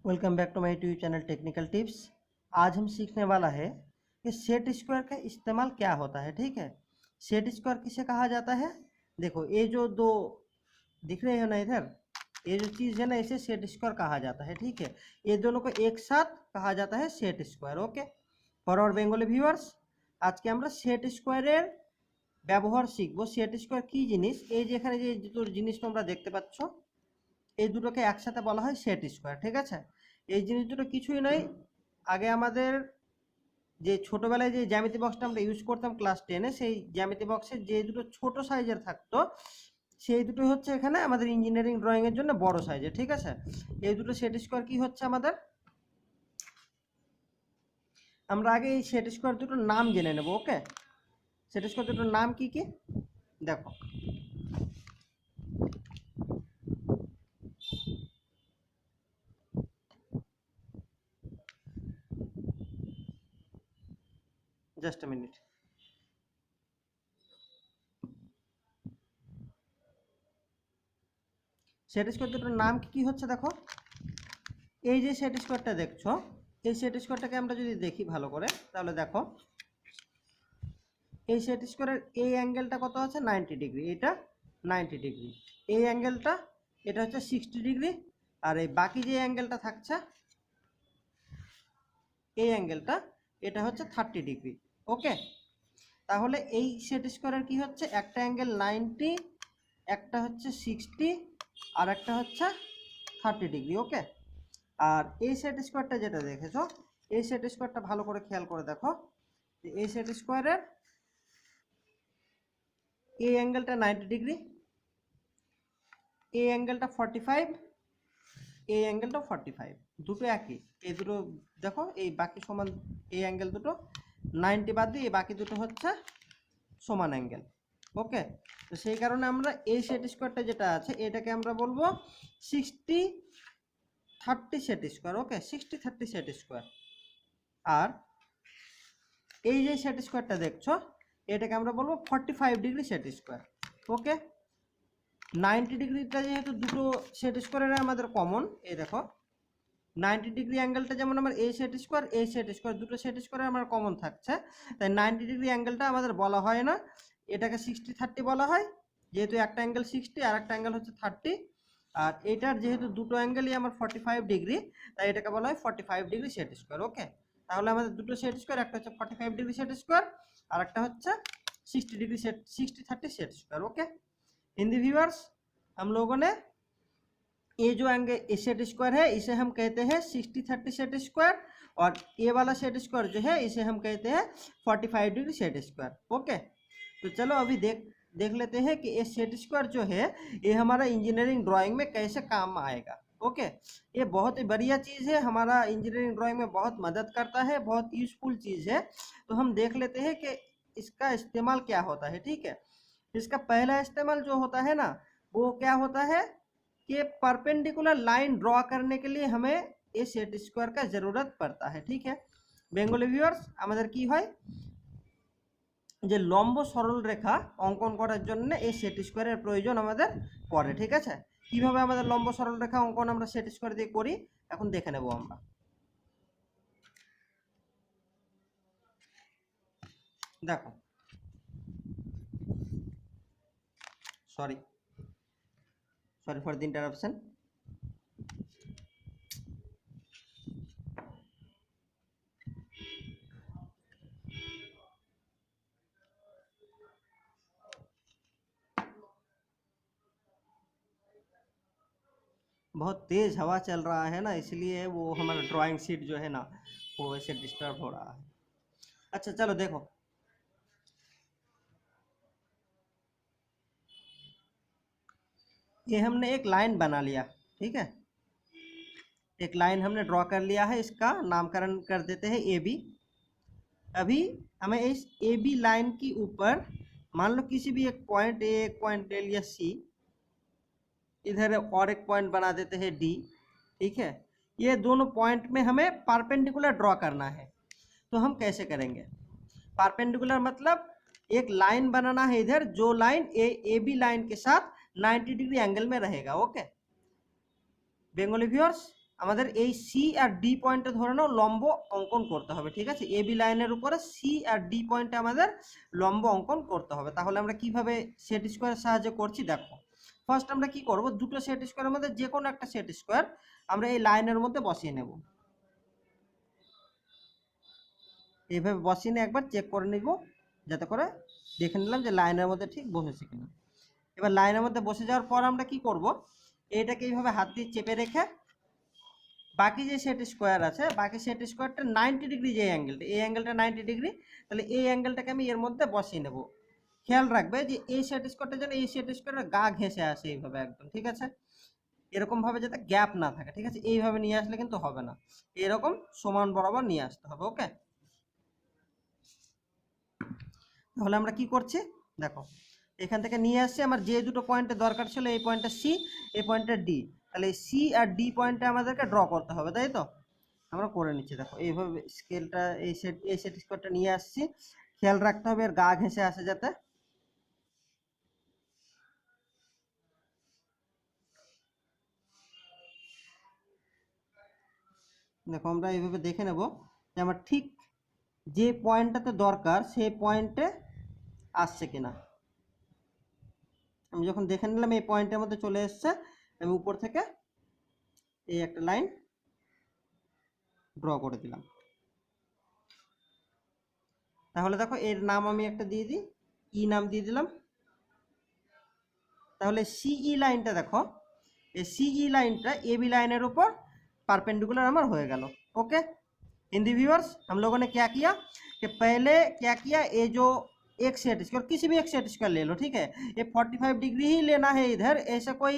Welcome back to my YouTube channel technical tips. आज हम सीखने वाला है कि सेट स्क्वायर का इस्तेमाल क्या होता है। ठीक है, सेट स्क्वायर किसे कहा जाता है। देखो ये जो दो दिख रहे हैं ना इधर, ये जो चीज़ है ना इसे सेट स्क्वायर कहा जाता है। ठीक है, ये दोनों को एक साथ कहा जाता है set square. Okay, for our Bengali viewers, আজকে আমরা সেট স্কোয়ারের ব্যবহার শিখবো। সেট স্কোয়ার কি জিনিস, এই যে এখানে যে দুটো জিনিস তোমরা দেখতে পাচ্ছ, এই দুটোকে একসাথে বলা হয় সেট স্কোয়ার। ঠিক আছে, এই জিনিস দুটো কিছুই নয়, আগে আমাদের যে ছোটোবেলায় যে জ্যামিতি বক্সটা আমরা ইউজ করতাম ক্লাস 10-এ, সেই জ্যামিতি বক্সের যে দুটো ছোট সাইজের থাকতো সেই দুটো হচ্ছে এখানে আমাদের ইঞ্জিনিয়ারিং ড্রয়িংয়ের জন্য বড় সাইজের। ঠিক আছে, এই দুটো সেট স্কোয়ার কি হচ্ছে আমাদের, আমরা আগে এই সেট স্কোয়ার দুটোর নাম জেনে নেব। ওকে, সেট স্কোয়ার দুটোর নাম কি কি দেখো। Just a minute. Set square দুটোর নাম কি হচ্ছে দেখো। এই যে সেট স্কোয়ারটা দেখছো, এই সেট স্কোয়ারটাকে আমরা যদি দেখি ভালো করে তাহলে দেখো এই সেট স্কোয়ারের এই অ্যাঙ্গেলটা কত আছে 90 ডিগ্রি, এটা 90 ডিগ্রি, এই অ্যাঙ্গেলটা এটা হচ্ছে 60 ডিগ্রি, আর এই বাকি যে অ্যাঙ্গেলটা থাকছে এই অ্যাঙ্গেলটা এটা হচ্ছে 30 ডিগ্রি। ওকে, তাহলে এই সেট স্কোয়ারের কি হচ্ছে, একটা অ্যাঙ্গেল 90, একটা হচ্ছে 60 আর একটা হচ্ছে 30 ডিগ্রি। ওকে, আর এই সেট স্কোয়ারটা যেটা দেখেছো, এই সেট স্কোয়ারটা ভালো করে খেয়াল করে দেখো, এই সেট স্কোয়ারের এই অ্যাঙ্গেলটা 90 ডিগ্রি, এই অ্যাঙ্গেলটা 45, এই অ্যাঙ্গেলটা 45, দুটো একই। এই দুটো দেখো, এই বাকি সমান, এই অ্যাঙ্গেল দুটো 90 বাদ দিয়ে এই বাকি দুটো হচ্ছে সমান অ্যাঙ্গেল। ওকে, তো সেই কারণে আমরা এই সেট স্কোয়ারটা যেটা আছে এটাকে আমরা বলবো 60-30 সেট স্কোয়ার। ওকে, 60-30 সেট স্কোয়ার। আর এই যে সেট স্কোয়ারটা দেখছো এটাকে আমরা বলবো 45 ডিগ্রি সেট স্কোয়ার। ওকে, 90 ডিগ্রিটা যেহেতু দুটো সেট স্কোয়ারের আমাদের কমন, এই দেখো 90 ডিগ্রি অ্যাঙ্গেলটা যেমন আমার এই সেট স্কোয়ার, এই সেট স্কোয়ার, দুটো সেট স্কোয়ারে আমার কমন থাকছে, তাই 90 ডিগ্রি অ্যাঙ্গেলটা আমাদের বলা হয় না, এটাকে 60-30 বলা হয়, যেহেতু একটা অ্যাঙ্গেল 60 আর একটা অ্যাঙ্গেল হচ্ছে 30। আর এটার যেহেতু দুটো অ্যাঙ্গেলই আমার 45 ডিগ্রি, তাই এটাকে বলা হয় 45 ডিগ্রি সেট স্কোয়ার। ওকে, তাহলে আমাদের দুটো সেট স্কোয়ার, একটা হচ্ছে 45 ডিগ্রি সেট স্কোয়ার আর একটা হচ্ছে 60 degree set 60-30 set square. Okay, Hindi viewers, हम लोगों ने ये जो एंगल सेट स्क्वायर है इसे हम कहते हैं 60-30 सेट स्क्वायर, और ये वाला सेट स्क्वायर जो है इसे हम कहते हैं 45 डिग्री सेट स्क्वायर। ओके, तो चलो अभी देख लेते हैं कि ये सेट स्क्वायर जो है ये हमारा इंजीनियरिंग ड्राइंग में कैसे काम आएगा। ओके, ये बहुत ही बढ़िया चीज़ है, हमारा इंजीनियरिंग ड्राइंग में बहुत मदद करता है, बहुत यूजफुल चीज़ है। तो हम देख लेते हैं कि इसका इस्तेमाल क्या होता है। ठीक है, इसका पहला इस्तेमाल जो होता है ना वो क्या होता है कि परपेंडिकुलर लाइन ड्रॉ करने के लिए हमें ये सेट स्क्वायर का ज़रूरत पड़ता है। ठीक है, बेंगली ভিউয়ার্স, আমাদের কি হয় যে লম্ব সরল রেখা অঙ্কন করার জন্য এই সেট স্কোয়ারের প্রয়োজন আমাদের পড়ে। ঠিক আছে, কিভাবে আমাদের লম্ব সরল রেখা অঙ্কন আমরা সেট স্কোয়ার দিয়ে করি এখন দেখে নেব আমরা। देखो, सॉरी फॉर द इंटरप्शन। बहुत तेज हवा चल रहा है ना, इसलिए वो हमारा ड्राइंग शीट जो है ना वो वैसे डिस्टर्ब हो रहा है। अच्छा चलो देखो, ये हमने एक लाइन बना लिया। ठीक है, एक लाइन हमने ड्रॉ कर लिया है, इसका नामकरण कर देते हैं ए बी। अभी हमें इस ए बी लाइन के ऊपर मान लो किसी भी एक पॉइंट ए, एक पॉइंट एल या सी, इधर और एक पॉइंट बना देते हैं डी। ठीक है, ये दोनों पॉइंट में हमें परपेंडिकुलर ड्रॉ करना है। तो हम कैसे करेंगे, परपेंडिकुलर मतलब एक लाइन बनाना है इधर, जो लाइन ए बी लाइन के साथ 90 डिग्री एंगल में रहेगा। ओके बेंगली व्यूअर्स, আমাদের এই সি আর ডি পয়েন্টে ধরে নাও লম্ব অঙ্কন করতে হবে, ঠিক আছে। এবি লাইনের উপরে সি আর ডি পয়েন্টে আমাদের লম্ব অঙ্কন করতে হবে। তাহলে আমরা কিভাবে সেট স্কোয়ারের সাহায্যে করছি দেখো। ফার্স্ট আমরা কি করব, দুটো সেট স্কোয়ারের মধ্যে যে কোনো একটা সেট স্কোয়ার আমরা এই লাইনের মধ্যে বসিয়ে নেব। এইভাবে বসিয়ে নিয়ে একবার চেক করে নিব, যাতে করে দেখে নিলাম যে লাইনের মধ্যে ঠিক বসেছে কিনা। এবার লাইনের মধ্যে বসে যাওয়ার পর আমরা কি করব, এইটাকে এইভাবে হাত দিয়ে চেপে রেখে বাকি যে সেট স্কোয়ার আছে, বাকি সেট স্কোয়ারটা 90 ডিগ্রি, যে অ্যাঙ্গেলটা, এই অ্যাঙ্গেলটা 90 ডিগ্রি, তাহলে এই অ্যাঙ্গেলটাকে আমি এর মধ্যে বসিয়ে নেব। খেয়াল রাখবে যে এই সেট স্কোয়ারটা যেন এই সেট স্কোয়ারের গা ঘেঁষে আসে এইভাবে একদম, ঠিক আছে। এরকম ভাবে যাতে গ্যাপ না থাকে, ঠিক আছে। এইভাবে নিয়ে আসলে কিন্তু হবে না, এরকম সমান বরাবর নিয়ে আসতে হবে। ওকে, তাহলে আমরা কি করছি দেখো, এখান থেকে নিয়ে আসছি, আমার যে দুটো পয়েন্টে দরকার ছিল, এই পয়েন্টটা সি, এই পয়েন্টটা ডি, তাহলে সি আর ডি পয়েন্টে আমাদেরকে ড্র করতে হবে, তাই তো। আমরা করে নিচ্ছি দেখো, এইভাবে স্কেলটা এই সেট স্কোয়ারটা নিয়ে আসছি। খেয়াল রাখতে হবে এর গা ঘেঁষে আসে যাতে। দেখো আমরা এইভাবে দেখে নেব যে আমার ঠিক যে পয়েন্টটাতে দরকার সেই পয়েন্টে আসছে কিনা। আমি যখন দেখে নিলাম এই পয়েন্টের মধ্যে চলে এসছে, আমি উপর থেকে এই একটা লাইন ড্র করে দিলাম। তাহলে দেখো এর নাম আমি একটা দিয়ে দিই, ই নাম দিয়ে দিলাম। তাহলে সিই লাইনটা দেখো, এই সিई लाइनটা এবি लाइनर ऊपर परपेंडिकुलर हमार हो गया। ओके हिंदी व्यूअर्स, हम लोगों ने क्या किया कि पहले क्या किया, ये जो एक सेट स्क्वायर, किसी भी एक सेट स्क्वायर ले लो, ठीक है। ये 45 डिग्री ही लेना है इधर, ऐसा कोई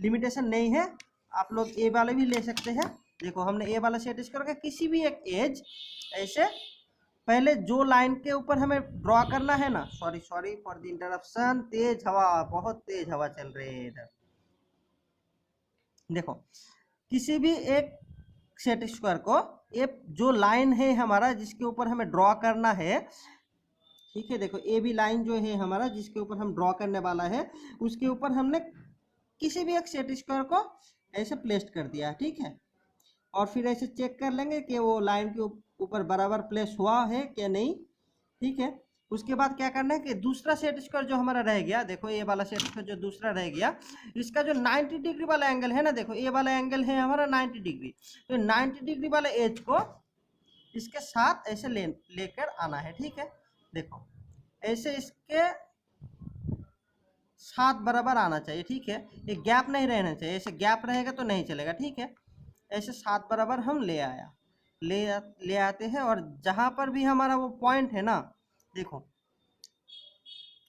लिमिटेशन नहीं है, आप लोग ए वाले भी ले सकते हैं। देखो हमने ए वाला सेट स्क्वायर का किसी भी एक एज ऐसे पहले जो लाइन के ऊपर हमें ड्रॉ करना है ना, sorry sorry for the interruption, तेज हवा, बहुत तेज हवा चल रही है इधर। देखो किसी भी एक सेट स्क्वायर को ये जो लाइन है हमारा जिसके ऊपर हमें ड्रॉ करना है, ठीक है। देखो ए बी लाइन जो है हमारा जिसके ऊपर हम ड्रॉ करने वाला है, उसके ऊपर हमने किसी भी एक सेट स्क्वायर को ऐसे प्लेस कर दिया, ठीक है। और फिर ऐसे चेक कर लेंगे कि वो लाइन के ऊपर बराबर प्लेस हुआ है कि नहीं, ठीक है। उसके बाद क्या करना है कि दूसरा सेट स्क्वायर जो हमारा रह गया, देखो ये वाला सेट स्क्वायर जो दूसरा रह गया, इसका जो 90 डिग्री वाला एंगल है ना, देखो ये वाला एंगल है हमारा 90 डिग्री, तो 90 डिग्री वाला एज को इसके साथ ऐसे लेकर आना है, ठीक है। देखो ऐसे इसके साथ बराबर आना चाहिए, ठीक है। ये गैप नहीं रहना चाहिए, ऐसे गैप रहेगा तो नहीं चलेगा, ठीक है। ऐसे साथ बराबर हम ले आते हैं, और जहाँ पर भी हमारा वो पॉइंट है ना, देखो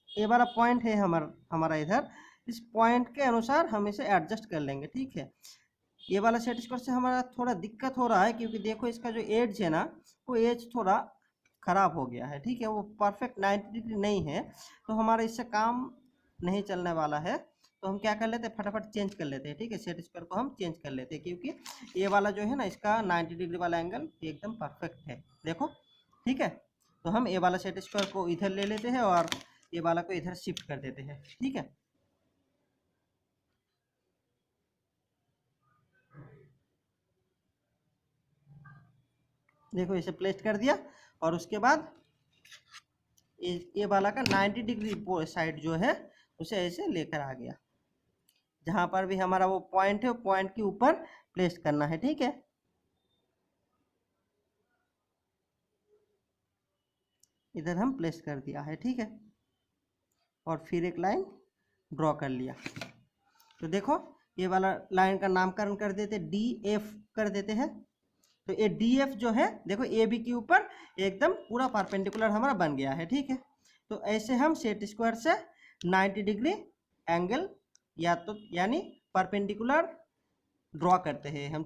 ये वाला पॉइंट है हमारा इधर, इस पॉइंट के अनुसार हम इसे एडजस्ट कर लेंगे, ठीक है। ये वाला सेट स्क्वायर से हमारा थोड़ा दिक्कत हो रहा है, क्योंकि देखो इसका जो एज है ना, वो एज थोड़ा ख़राब हो गया है, ठीक है। वो परफेक्ट 90 डिग्री नहीं है, तो हमारा इससे काम नहीं चलने वाला है। तो हम क्या कर लेते हैं, फटाफट चेंज कर लेते हैं, ठीक है। सेट स्क्वायर को हम चेंज कर लेते हैं, क्योंकि ये वाला जो है ना, इसका 90 डिग्री वाला एंगल एकदम परफेक्ट है, देखो, ठीक है। तो हम ये वाला सेट स्क्वायर को इधर ले लेते हैं और ये वाला को इधर शिफ्ट कर देते हैं, ठीक है। देखो इसे प्लेस कर दिया, और उसके बाद ये वाला का 90 डिग्री साइड जो है उसे ऐसे लेकर आ गया, जहां पर भी हमारा वो पॉइंट है, वो पॉइंट के ऊपर प्लेस करना है, ठीक है। इधर हम प्लेस कर दिया है, ठीक है। और फिर एक लाइन ड्रॉ कर लिया। तो देखो ये वाला लाइन का नामकरण कर देते, डी एफ कर देते हैं। तो ये डी एफ जो है, देखो ए बी के ऊपर एकदम पूरा परपेंडिकुलर हमारा बन गया है, ठीक है। तो ऐसे हम सेट स्क्वायर से 90 डिग्री एंगल या तो यानी परपेंडिकुलर ड्रॉ करते हैं हम,